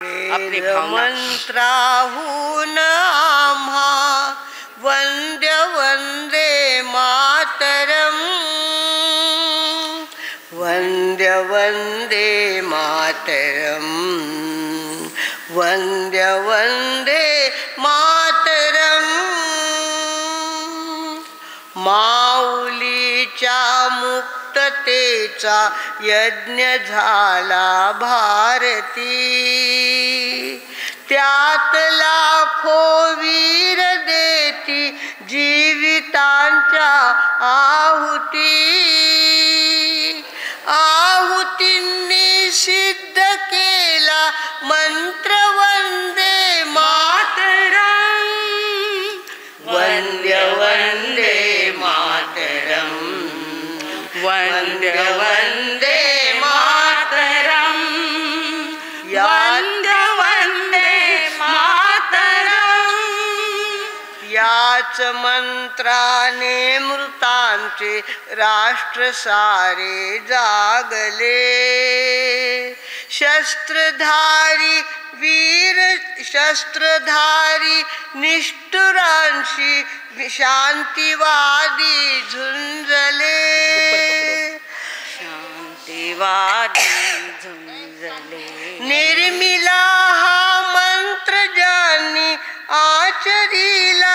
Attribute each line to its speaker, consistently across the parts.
Speaker 1: वेद मंत्राहून आम्हा वंद्य वंदे मातरम, वंद्य वंदे मातरम, वंद्य वंदे मातरम। माऊलीच्या मुक्ततेचा यज्ञ झाला भारती, त्यात लाखो वीर देती जीवितांच्या आहुती। आहुतींनी सिद्ध केला मंत्र वंदे मातरम, वंद्य वंदे मातरम, वंद्य वंदे मातरम, वंद्य वंदे मातरम। याच मंत्राने मृतांचे राष्ट्र सारे जागले, शस्त्रधारी वीर शस्त्रधारी निष्ठुरांशी शांतिवादी झुंजले, शांतिवादी झुंजले। निर्मिला हा मंत्र ज्यांनी आचरीला,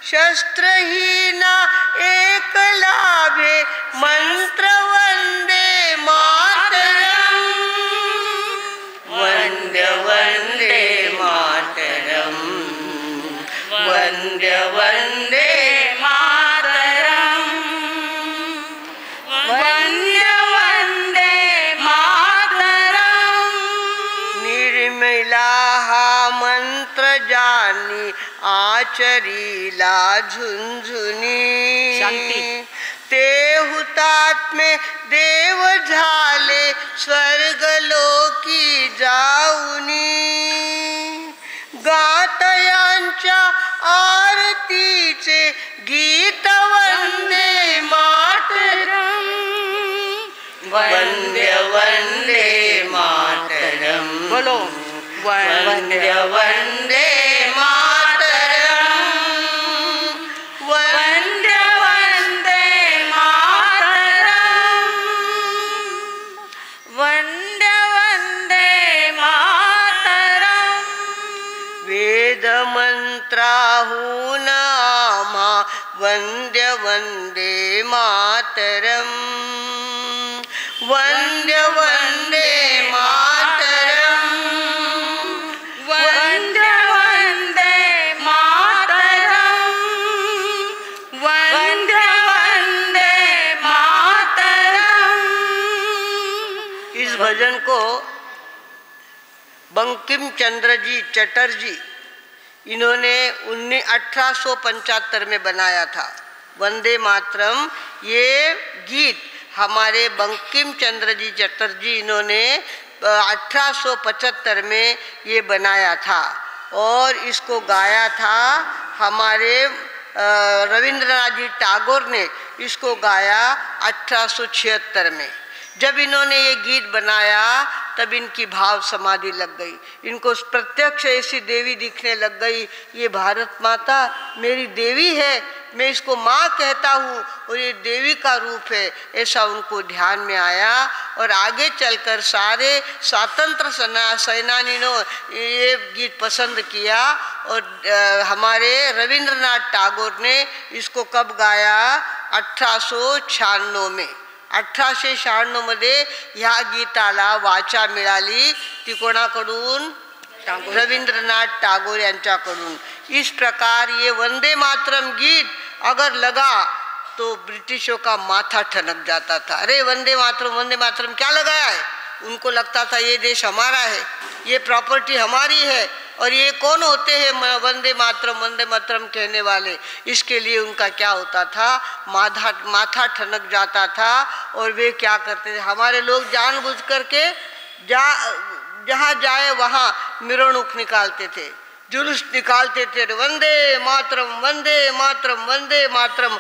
Speaker 1: शस्त्रहीना एक लाभे मंत्र वंदे मातरम, वंद्य वंदे मातरम, वंद्य वंदे मातरम, वंद्य वंदे मातरम। निर्मिला हा मंत्र ज्यांनी आचरीला झुंझुनी, शांती ते हुतात्मे देव झाले स्वर्गलोकी जाऊनी। गातयांच्या आरतीचे गीत वंदे मातरम, वंद्य वंदे मातरम, बोलो वंद्य वंदे मातरम, वंद्य वंदे मातरम, वंद्य वंदे मातरम। वेद मंत्राहून आम्हा वंद्य वंदे मातरम, वंद्य वंदे मातरम, वंद्य वंदे मातरम, वंद्य वंदे मातरम। इस भजन को बंकिम चंद्र जी चटर्जी इन्होंने 1875 में बनाया था। वंदे मातरम ये गीत हमारे बंकिम चंद्र जी चटर्जी इन्होंने 1875 में ये बनाया था और इसको गाया था हमारे रविंद्रनाथ जी टैगोर ने इसको गाया 1876 में। जब इन्होंने ये गीत बनाया तब इनकी भाव समाधि लग गई, इनको प्रत्यक्ष ऐसी देवी दिखने लग गई, ये भारत माता मेरी देवी है, मैं इसको माँ कहता हूँ और ये देवी का रूप है, ऐसा उनको ध्यान में आया। और आगे चलकर सारे स्वतंत्र सेनानियों ये गीत पसंद किया और हमारे रविंद्रनाथ टैगोर ने इसको कब गाया 1896 में। 1896 मध्ये ह्या गीताला वाचा मिळाली, ती कोणाकडून? रविंद्रनाथ टैगोर यांच्याकडून। इस प्रकार ये वंदे मातरम गीत अगर लगा तो ब्रिटिशों का माथा ठनक जाता था। अरे वंदे मातरम क्या लगाया है? उनको लगता था ये देश हमारा है, ये प्रॉपर्टी हमारी है और ये कौन होते हैं वंदे मातरम कहने वाले। इसके लिए उनका क्या होता था, माथा ठनक जाता था और वे क्या करते थे, हमारे लोग जानबूझ करके जहाँ जाए वहाँ मिरवणूक निकालते थे, जुलूस निकालते थे, वंदे मातरम वंदे मातरम वंदे मातरम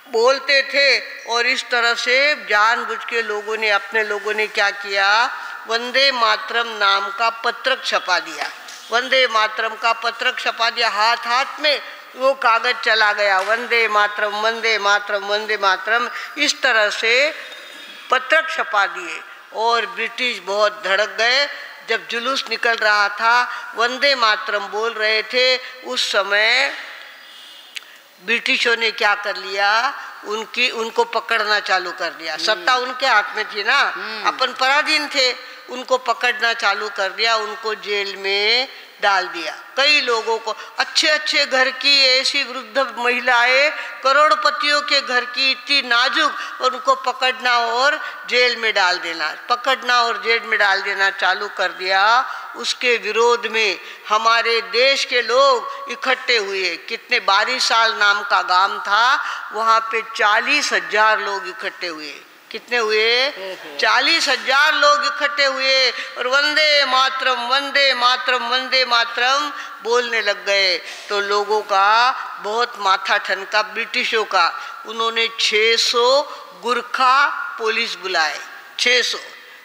Speaker 1: बोलते थे। और इस तरह से जानबूझ के लोगों ने, अपने लोगों ने क्या किया, वंदे मातरम नाम का पत्रक छपा दिया। वंदे मातरम का पत्रक छपा दिया, हाथ हाथ में वो कागज चला गया, वंदे मातरम वंदे मातरम वंदे मातरम, इस तरह से पत्रक छपा दिए। और ब्रिटिश बहुत धड़क गए। जब जुलूस निकल रहा था, वंदे मातरम बोल रहे थे, उस समय ब्रिटिशों ने क्या कर लिया, उनको पकड़ना चालू कर दिया। सत्ता उनके हाथ में थी ना, अपन पराधीन थे, उनको पकड़ना चालू कर दिया, उनको जेल में डाल दिया। कई लोगों को, अच्छे अच्छे घर की ऐसी वृद्ध महिलाएं, करोड़पतियों के घर की इतनी नाजुक, और उनको पकड़ना और जेल में डाल देना, पकड़ना और जेल में डाल देना चालू कर दिया। उसके विरोध में हमारे देश के लोग इकट्ठे हुए। कितने, बारिशाल नाम का गांव था, वहाँ पे 40,000 लोग इकट्ठे हुए। कितने हुए? 40,000 लोग इकट्ठे हुए और वंदे मातरम वंदे मातरम वंदे मातरम बोलने लग गए। तो लोगों का बहुत माथा ठनका, ब्रिटिशों का। उन्होंने 600 गुरखा पुलिस बुलाए, 600।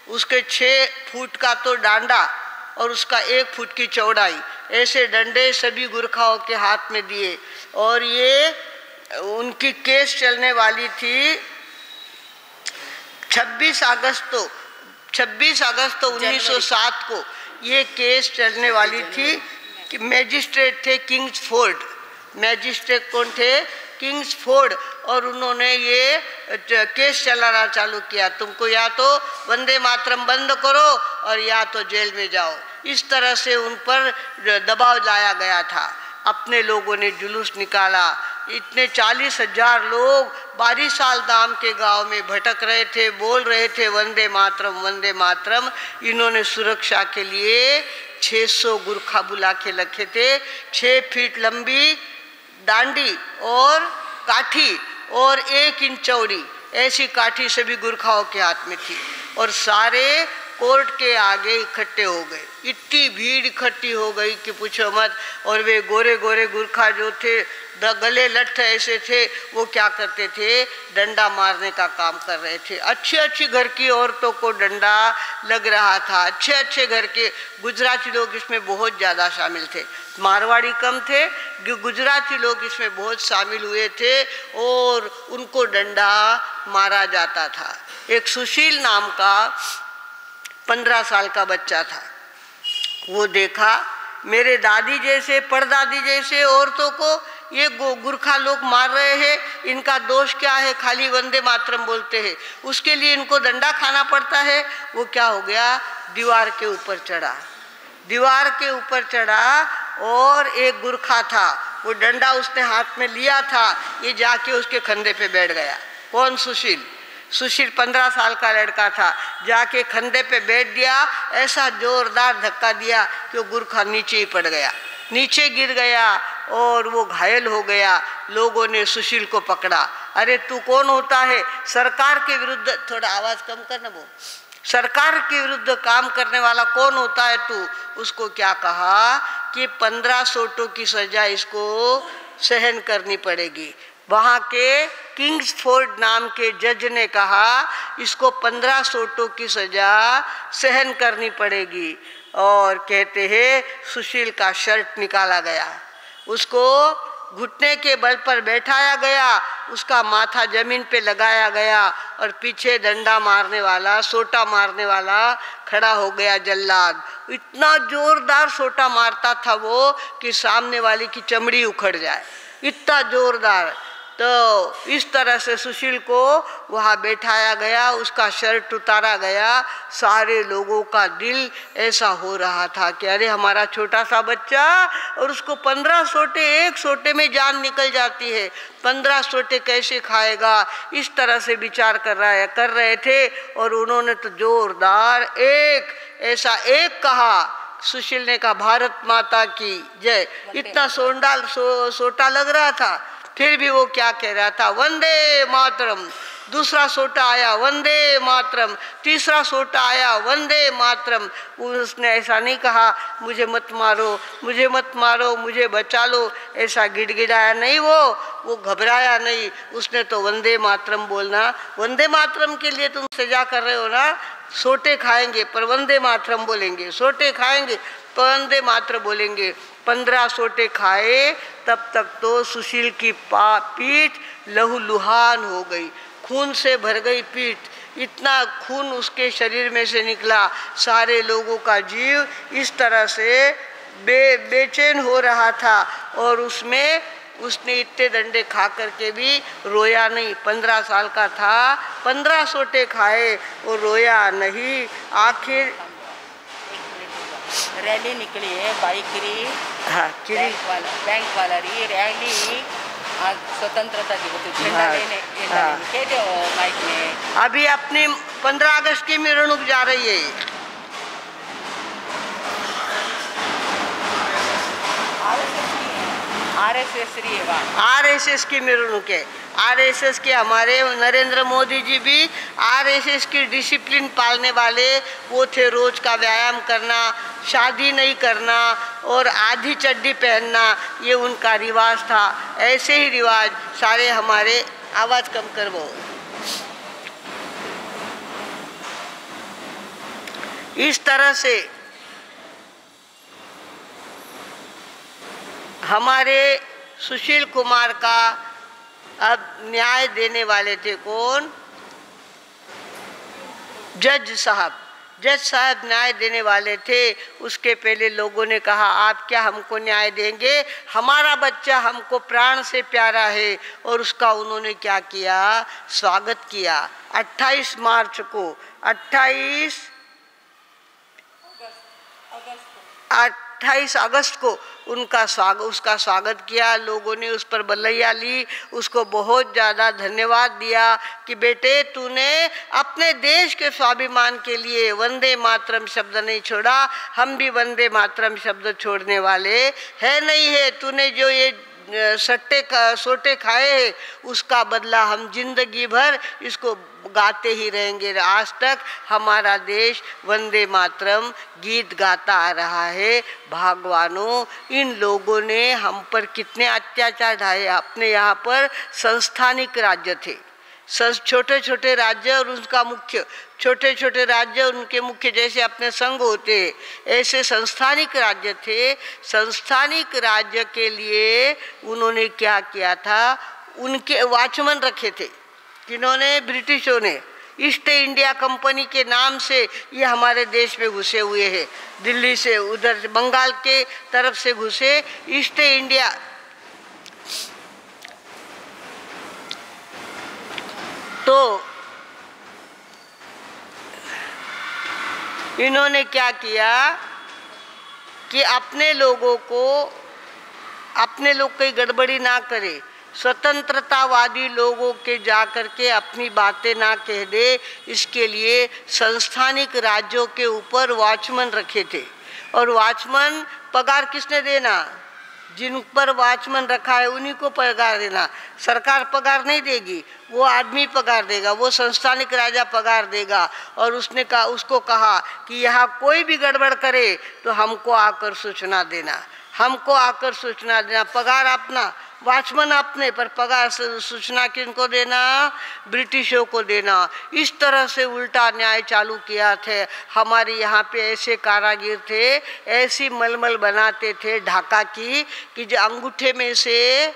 Speaker 1: उसके 6 फुट का तो डांडा और उसका 1 फुट की चौड़ाई, ऐसे डंडे सभी गुरखाओं के हाथ में दिए। और ये उनकी केस चलने वाली थी 26 अगस्त 1907 को ये केस चलने वाली थी। कि मैजिस्ट्रेट थे किंग्सफोर्ड। मैजिस्ट्रेट कौन थे? किंग्सफोर्ड। और उन्होंने ये केस चलाना चालू किया, तुमको या तो वंदे मातरम बंद करो और या तो जेल में जाओ। इस तरह से उन पर दबाव लाया गया था। अपने लोगों ने जुलूस निकाला। इतने 40,000 लोग बारिशाल नाम के गांव में भटक रहे थे, बोल रहे थे वंदे मातरम वंदे मातरम। इन्होंने सुरक्षा के लिए 600 गुरखा बुला के रखे थे। 6 फीट लंबी डांडी और काठी और 1 इंच चौड़ी, ऐसी काठी सभी गुरखाओं के हाथ में थी। और सारे कोर्ट के आगे इकट्ठे हो गए। इतनी भीड़ इकट्ठी हो गई कि पूछो मत। और वे गोरे गोरे गुरखा जो थे, गले लट्ठ ऐसे थे, वो क्या करते थे, डंडा मारने का काम कर रहे थे। अच्छे अच्छे घर की औरतों को डंडा लग रहा था। अच्छे अच्छे घर के गुजराती लोग इसमें बहुत ज़्यादा शामिल थे, मारवाड़ी कम थे, गुजराती लोग इसमें बहुत शामिल हुए थे और उनको डंडा मारा जाता था। एक सुशील नाम का 15 साल का बच्चा था। वो देखा मेरे दादी जैसे, परदादी जैसे औरतों को ये गुरखा लोग मार रहे हैं, इनका दोष क्या है, खाली वंदे मातरम बोलते हैं, उसके लिए इनको डंडा खाना पड़ता है। वो क्या हो गया, दीवार के ऊपर चढ़ा। दीवार के ऊपर चढ़ा और एक गुरखा था, वो डंडा उसने हाथ में लिया था, ये जाके उसके कंधे पे बैठ गया। कौन? सुशील। सुशील 15 साल का लड़का था, जाके कंधे पे बैठ दिया। ऐसा जोरदार धक्का दिया कि वो गुरखा नीचे ही पड़ गया, नीचे गिर गया और वो घायल हो गया। लोगों ने सुशील को पकड़ा। अरे तू कौन होता है, सरकार के विरुद्ध, थोड़ा आवाज कम करना, वो सरकार के विरुद्ध काम करने वाला कौन होता है तू? उसको क्या कहा कि 15 सोटों की सजा इसको सहन करनी पड़ेगी। वहाँ के किंग्सफोर्ड नाम के जज ने कहा इसको 15 सोटों की सजा सहन करनी पड़ेगी। और कहते हैं सुशील का शर्ट निकाला गया, उसको घुटने के बल पर बैठाया गया, उसका माथा जमीन पे लगाया गया और पीछे डंडा मारने वाला, सोटा मारने वाला खड़ा हो गया, जल्लाद। इतना जोरदार सोटा मारता था वो कि सामने वाले की चमड़ी उखड़ जाए, इतना जोरदार। तो इस तरह से सुशील को वहाँ बैठाया गया, उसका शर्ट उतारा गया। सारे लोगों का दिल ऐसा हो रहा था कि अरे हमारा छोटा सा बच्चा, और उसको 15 सोटे, एक सोटे में जान निकल जाती है, 15 सोटे कैसे खाएगा, इस तरह से विचार कर रहे थे। और उन्होंने तो जोरदार ऐसा एक कहा, सुशील ने कहा भारत माता की जय। इतना सोटा लग रहा था, फिर भी वो क्या कह रहा था, वंदे मातरम दूसरा सोटा आया वंदे मातरम, तीसरा सोटा आया वंदे मातरम। उसने ऐसा नहीं कहा मुझे मत मारो, मुझे मत मारो, मुझे बचा लो, ऐसा गिड़गिड़ाया नहीं। वो घबराया नहीं, उसने तो वंदे मातरम बोलना। वंदे मातरम के लिए तुम सजा कर रहे हो ना, सोटे खाएंगे पर वंदे मातरम बोलेंगे, सोटे खाएंगे पर वंदे मातरम बोलेंगे। 15 सोटे खाए तब तक तो सुशील की पीठ लहूलुहान हो गई, खून से भर गई पीठ। इतना खून उसके शरीर में से निकला, सारे लोगों का जीव इस तरह से बेचैन हो रहा था। और उसने इतने डंडे खा करके भी रोया नहीं। 15 साल का था, 15 सोटे खाए और रोया नहीं। आखिर
Speaker 2: रैली निकली है बाइक री,
Speaker 1: हाँ
Speaker 2: बैंक वाला री रैली आज स्वतंत्रता दिवस झंडा लेने कह दो माइक में।
Speaker 1: अभी अपनी 15 अगस्त की मिरवणूक जा रही है। आरएसएस की मिरवणूक है। आरएसएस के हमारे नरेंद्र मोदी जी भी आरएसएस की डिसिप्लिन पालने वाले वो थे। रोज का व्यायाम करना, शादी नहीं करना और आधी चड्डी पहनना, ये उनका रिवाज था। ऐसे ही रिवाज सारे हमारे, आवाज़ कम कर वो, इस तरह से हमारे सुशील कुमार का अब न्याय देने वाले थे कौन? जज साहब न्याय देने वाले थे। उसके पहले लोगों ने कहा आप क्या हमको न्याय देंगे, हमारा बच्चा हमको प्राण से प्यारा है। और उसका उन्होंने क्या किया, स्वागत किया। 28 मार्च को 28 अगस्त को उसका स्वागत किया। लोगों ने उस पर बलैया ली, उसको बहुत ज़्यादा धन्यवाद दिया कि बेटे तूने अपने देश के स्वाभिमान के लिए वंदे मातरम शब्द नहीं छोड़ा। हम भी वंदे मातरम शब्द छोड़ने वाले है नहीं है। तूने जो ये सोटे खाए हैं उसका बदला हम जिंदगी भर इसको गाते ही रहेंगे। आज तक हमारा देश वंदे मातरम गीत गाता आ रहा है। भगवानों, इन लोगों ने हम पर कितने अत्याचार ढाए। अपने यहाँ पर संस्थानिक राज्य थे, छोटे छोटे राज्य और उनका मुख्य, छोटे छोटे राज्य उनके मुख्य, जैसे अपने संघ होते ऐसे संस्थानिक राज्य थे। संस्थानिक राज्य के लिए उन्होंने क्या किया था, उनके वॉचमैन रखे थे। किन्होंने? ब्रिटिशों ने। ईस्ट इंडिया कंपनी के नाम से ये हमारे देश में घुसे हुए हैं। दिल्ली से, उधर बंगाल के तरफ से घुसे ईस्ट इंडिया। तो इन्होंने क्या किया कि अपने लोगों कोई गड़बड़ी ना करे, स्वतंत्रतावादी लोगों के जाकर के अपनी बातें ना कह दे, इसके लिए संस्थानिक राज्यों के ऊपर वॉचमैन रखे थे। और वॉचमैन पगार किसने देना? जिन पर वॉचमैन रखा है उन्हीं को पगार देना। सरकार पगार नहीं देगी, वो आदमी पगार देगा, वो संस्थानिक राजा पगार देगा। और उसको कहा कि यहाँ कोई भी गड़बड़ करे तो हमको आकर सूचना देना, हमको आकर सूचना देना। पगार अपना, वॉचमैन अपने, पर पगार सूचना किनको देना? ब्रिटिशों को देना। इस तरह से उल्टा न्याय चालू किया थे। हमारे यहाँ पे ऐसे कारागिर थे, ऐसी मलमल बनाते थे ढाका की कि जो अंगूठे में से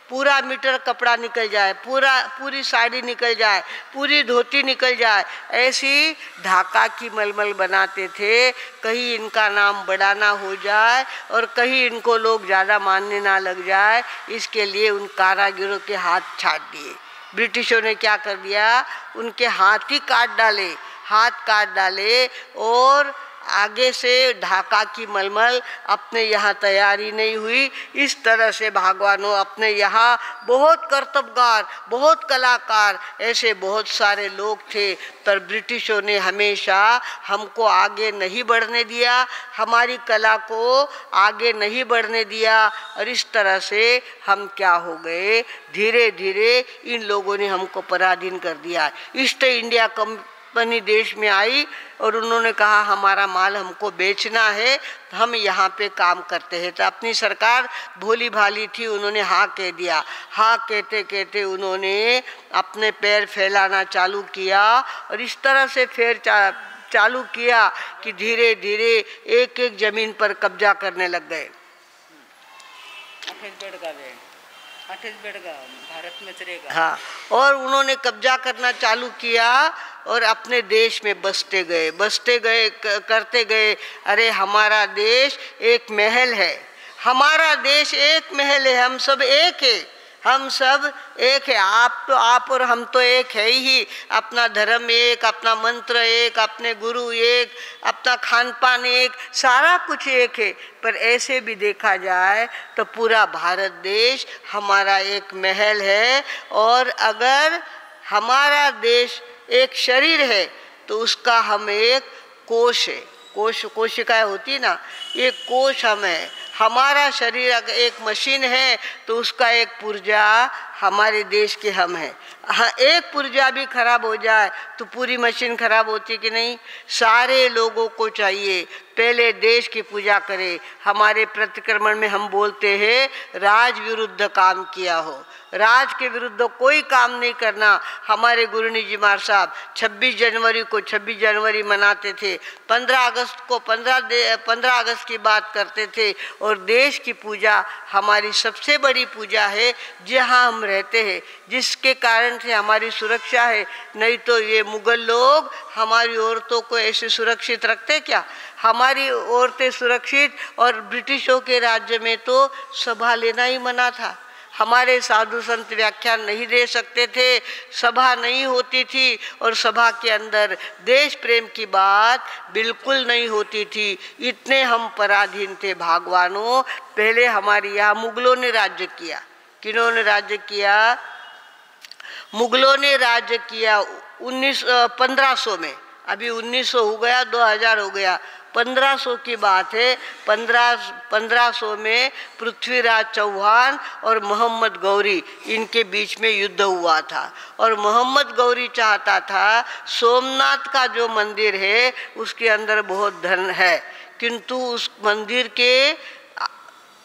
Speaker 1: पूरा मीटर कपड़ा निकल जाए, पूरी साड़ी निकल जाए, पूरी धोती निकल जाए, ऐसी ढाका की मलमल बनाते थे। कहीं इनका नाम बड़ा ना हो जाए और कहीं इनको लोग ज़्यादा मानने ना लग जाए, इसके लिए उन कारागिरों के हाथ छाट दिए। ब्रिटिशों ने क्या कर दिया, उनके हाथ ही काट डाले, हाथ काट डाले और आगे से ढाका की मलमल अपने यहाँ तैयारी नहीं हुई। इस तरह से भगवानों अपने यहाँ बहुत कर्तव्यगार, बहुत कलाकार, ऐसे बहुत सारे लोग थे, पर ब्रिटिशों ने हमेशा हमको आगे नहीं बढ़ने दिया, हमारी कला को आगे नहीं बढ़ने दिया। और इस तरह से हम क्या हो गए, धीरे धीरे इन लोगों ने हमको पराधीन कर दिया। ईस्ट इंडिया कंपनी देश में आई और उन्होंने कहा हमारा माल हमको बेचना है, हम यहाँ पे काम करते हैं। तो अपनी सरकार भोली भाली थी, उन्होंने हाँ कह दिया। हाँ कहते कहते उन्होंने अपने पैर फैलाना चालू किया और इस तरह से चालू किया कि धीरे धीरे एक एक जमीन पर कब्जा करने लग गए।
Speaker 2: भारत में चलेगा।
Speaker 1: हाँ, और उन्होंने कब्जा करना चालू किया और अपने देश में बसते गए करते गए। अरे हमारा देश एक महल है, हमारा देश एक महल है, हम सब एक है, हम सब एक है। आप तो आप और हम तो एक है ही, अपना धर्म एक, अपना मंत्र एक, अपने गुरु एक, अपना खान पान एक, सारा कुछ एक है। पर ऐसे भी देखा जाए तो पूरा भारत देश हमारा एक महल है। और अगर हमारा देश एक शरीर है तो उसका हम एक कोश है, कोशिकाएं होती ना, एक कोश हम है। हमारा शरीर अगर एक मशीन है तो उसका एक पुर्जा हमारे देश के हम है। हाँ, एक पुर्जा भी खराब हो जाए तो पूरी मशीन खराब होती कि नहीं। सारे लोगों को चाहिए पहले देश की पूजा करें। हमारे प्रतिक्रमण में हम बोलते हैं राज विरुद्ध काम किया हो, राज के विरुद्ध कोई काम नहीं करना। हमारे गुरुनी जी महाराज साहब 26 जनवरी को 26 जनवरी मनाते थे, 15 अगस्त को 15 अगस्त की बात करते थे। और देश की पूजा हमारी सबसे बड़ी पूजा है, जहाँ हम रहते हैं, जिसके कारण से हमारी सुरक्षा है। नहीं तो ये मुगल लोग हमारी औरतों को ऐसे सुरक्षित रखते क्या? हमारी औरतें सुरक्षित, और ब्रिटिशों के राज्य में तो सभा लेना ही मना था। हमारे साधु संत व्याख्यान नहीं दे सकते थे, सभा नहीं होती थी, और सभा के अंदर देश प्रेम की बात बिल्कुल नहीं होती थी। इतने हम पराधीन थे भगवानों। पहले हमारे यहाँ मुगलों ने राज्य किया। किन्होंने राज्य किया? मुगलों ने राज्य किया 1500 में। अभी 1900 हो गया, 2000 हो गया, 1500 की बात है। 1500 में पृथ्वीराज चौहान और मोहम्मद गौरी, इनके बीच में युद्ध हुआ था। और मोहम्मद गौरी चाहता था सोमनाथ का जो मंदिर है उसके अंदर बहुत धन है, किंतु उस मंदिर के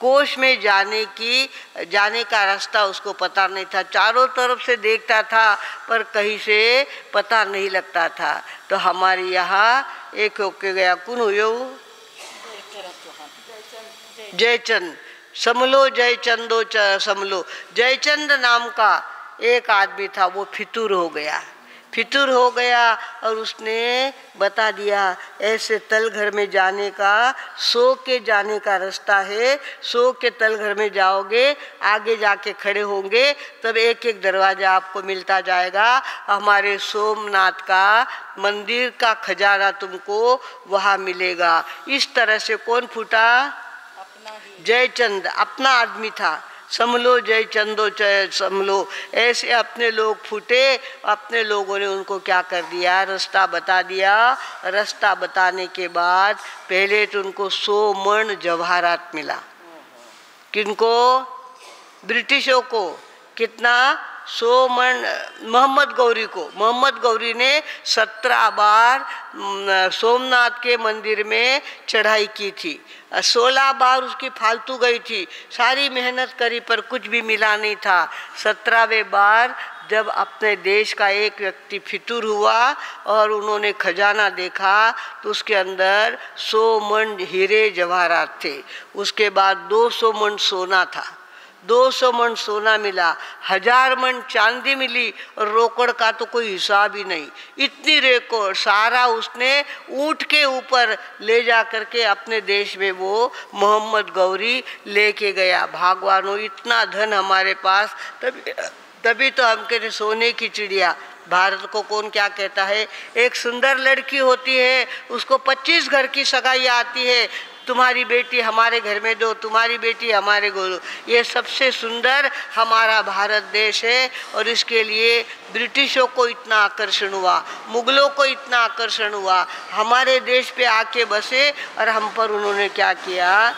Speaker 1: कोष में जाने का रास्ता उसको पता नहीं था। चारों तरफ से देखता था पर कहीं से पता नहीं लगता था। तो हमारे यहाँ एक होके गया, कौन हुयो? जयचंद। समलो जयचंदो समलो। जयचंद नाम का एक आदमी था, वो फितूर हो गया और उसने बता दिया ऐसे तलघर में जाने का, सो के जाने का रास्ता है। सो के तलघर में जाओगे, आगे जाके खड़े होंगे तब एक एक दरवाजा आपको मिलता जाएगा। हमारे सोमनाथ का मंदिर का खजाना तुमको वहाँ मिलेगा। इस तरह से कौन फूटा? जयचंद, अपना आदमी था। समलो जयचंदो समलो, ऐसे अपने लोग फूटे। अपने लोगों ने उनको क्या कर दिया? रास्ता बता दिया। रास्ता बताने के बाद पहले तो उनको 100 मन जवाहरात मिला। किनको? ब्रिटिशों को। कितना? 100 मन मोहम्मद गौरी को। मोहम्मद गौरी ने 17 बार सोमनाथ के मंदिर में चढ़ाई की थी। 16 बार उसकी फालतू गई थी, सारी मेहनत करी पर कुछ भी मिला नहीं था। 17वें बार जब अपने देश का एक व्यक्ति फितूर हुआ और उन्होंने खजाना देखा तो उसके अंदर 100 मन हीरे जवाहरात थे। उसके बाद 200 मन सोना था, 200 मन सोना मिला, 1000 मन चांदी मिली, और रोकड़ का तो कोई हिसाब ही नहीं। इतनी रेकॉर्ड सारा उसने ऊँट के ऊपर ले जा करके अपने देश में वो मोहम्मद गौरी लेके गया। भगवानों, इतना धन हमारे पास तभी तो हम कहते सोने की चिड़िया। भारत को कौन क्या कहता है? एक सुंदर लड़की होती है, उसको 25 घर की सगाई आती है, तुम्हारी बेटी हमारे घर में दो, तुम्हारी बेटी हमारे को दो। ये सबसे सुंदर हमारा भारत देश है और इसके लिए ब्रिटिशों को इतना आकर्षण हुआ, मुगलों को इतना आकर्षण हुआ, हमारे देश पे आके बसे और हम पर उन्होंने क्या किया?